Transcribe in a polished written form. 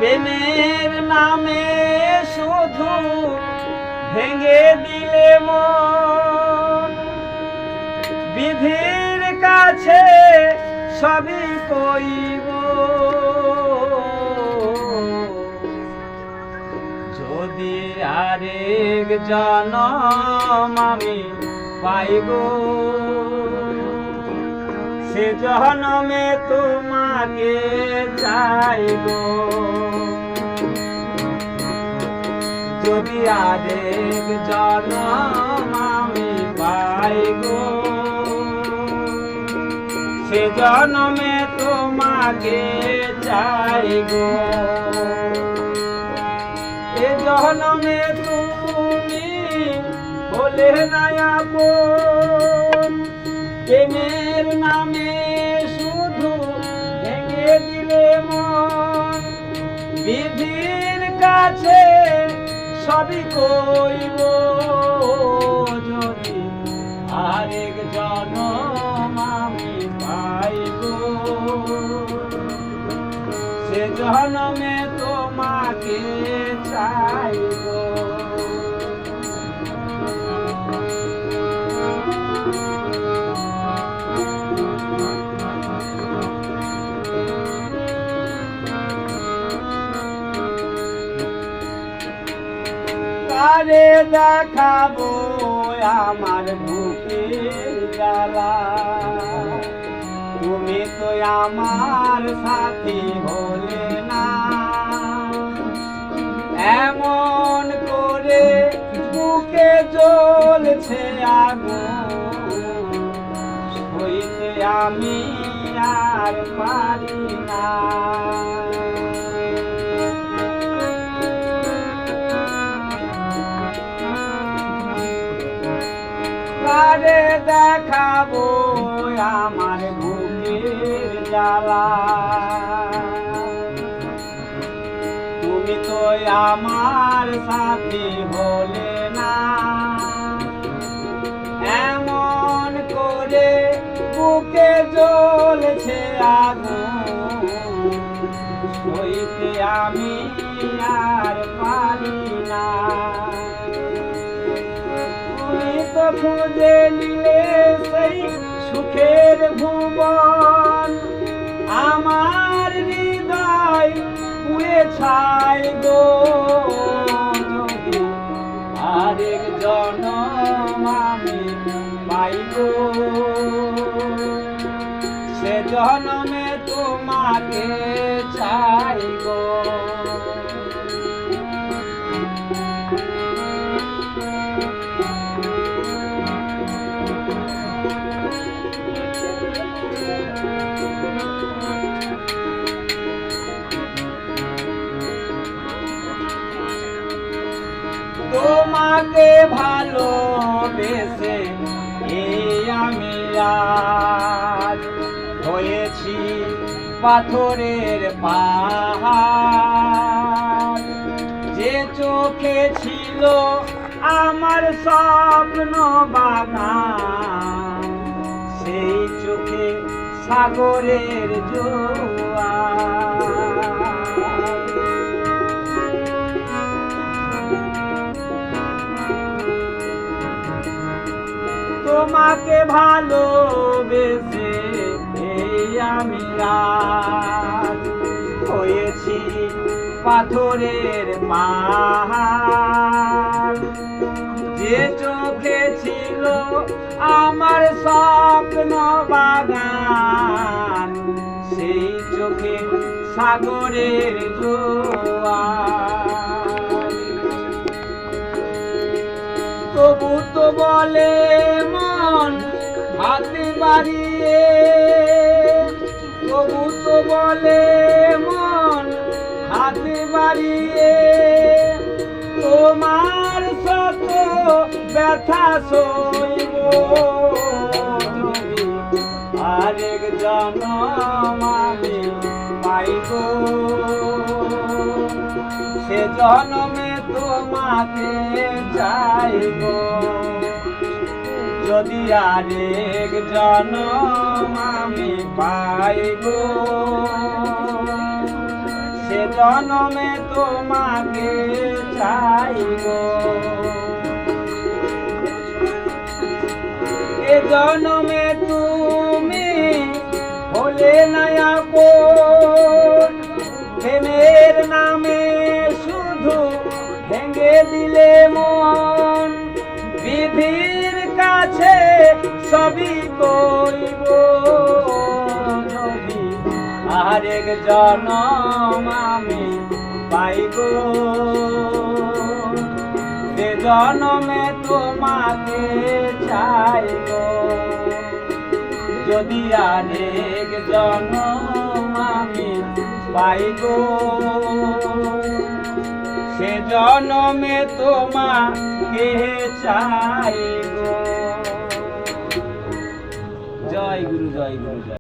প্রেমের নামে শুধু ভেঙে দিলে মন, বিধির কাছে সবই কইব। যদি আরেক জনম আমি পাইব, সে জনমে তোমাকে চাইব। যদি আরেক জনম আমি পাইব, সে জনমে তোমাকে চাইব। এ জনমে তুমি বলে না আপন, প্রেমের নামে শুধু ভেঙে দিলে মন, বিধির কাছে সবই কইব। যদি আরেক জনম আমি পাইব, সে জনমে তোমাকে চাইব। কারে দেখাবো আমার বুকের জ্বালা, তুমি তো আমার সাথী হলে না। এমন করে বুকে জ্বলছে আগুন, সইতে আমি আর পারি না। কারে দেখাবো আমার বুকের জ্বালা, তুমি তো আমার সাথী হলে না। এমন করে বুকে জ্বলছে আগুন, সইতে আমি আর পারি না। তুমি তো খুঁজে নিলে সেই সুখের ভুবন, আমার হৃদয় পুড়ে ছাই গো। যদি আরেক জনম আমি পাইব, সে জনমে তোমাকে চাইব। তোমাকে ভালোবেসে এই আমি আজ হয়েছি পাথরের পাহাড়। যে চোখে ছিল আমার স্বপ্ন বাগান, সেই চোখে সাগরের জোয়ার। তোমাকে ভালোবেসে এই আমি আজ হয়েছি পাথরের পাহাড়। যে চোখে ছিল আমার স্বপ্ন বাগান, সেই চোখে সাগরের জোয়ার। তবু তো বলে মন হাতে বাড়িয়ে, তবু তো বলে মন হাতে বাড়িয়ে, তোমার শত ব্যথা সইব। যদি আরেক জনম আমি পাইব, সে জনমে তোমাকে চাইব। যদি আরেক জনম আমি পাইব, সে জনমে তোমাকে চাই গো এ জনমে তুমি হলে না আপন প্রেমের নামে শুধু ভেঙে দিলে মন বিধির কাছে সবই করিব যদি আরেক জনম আমি পাইব সে জনমে তোমাকে চাইব যদি আরেক জনম আমি পাইব সে জনমে তোমাকে চাইব। জয় গুরু জয় গুরু জয়।